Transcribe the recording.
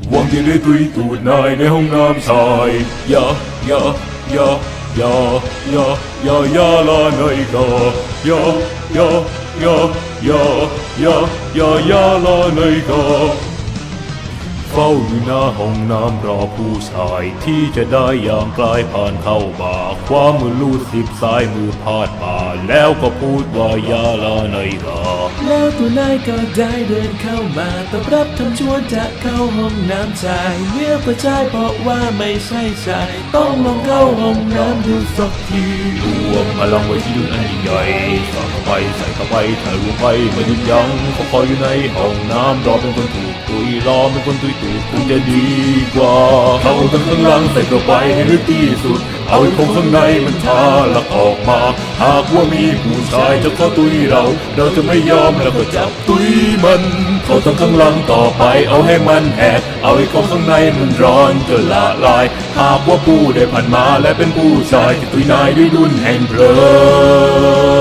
หวังที่ได้ตุยตูดนายในห้องน้ำชายอย่าลาหน่อยก็อย่าลาหน่อยก็เฝ้าอยู่หน้าห้องน้ำรอผู้ชายที่จะได้อย่างกลายผ่านเข้ามาคว้ามือลูดสิบซ้ายมือพาดมาแล้วก็พูดว่าอย่าลาหน่อยก็แล้วตัวนายก็ได้เดินเข้ามาตอบรับคำชวนจะเข้าห้องน้ำชายเมื่อประชายบอกว่าไม่ใช่ชายต้องลองเข้าห้องน้ำดูสักทีรวมพลังไว้ที่ดุนอันยิ่งใหญ่ใส่เข้าไปถ่ายรวมไปไม่หยุดยั้งเขาคอยอยู่ในห้องน้ำรอเป็นคนถูกตุยรอเป็นคนตุยตูดคงจะดีกว่าเข้าทั้งข้างหลังใส่เข้าไปให้ลึกที่สุดเอาไอ้ของข้างในมันทาลักออกมาหากว่ามีผู้ชายจะขอตุยเราจะไม่ยอมแล้วก็จับตุยมันเข้าทั้งข้างหลังต่อไปเอาให้มันแหกเอาไอ้ของข้างในมันร้อนจนละลายหากว่าผู้ได้ผ่านมาและเป็นผู้ชายที่ตุยนายด้วยดุลแห่งเพลิง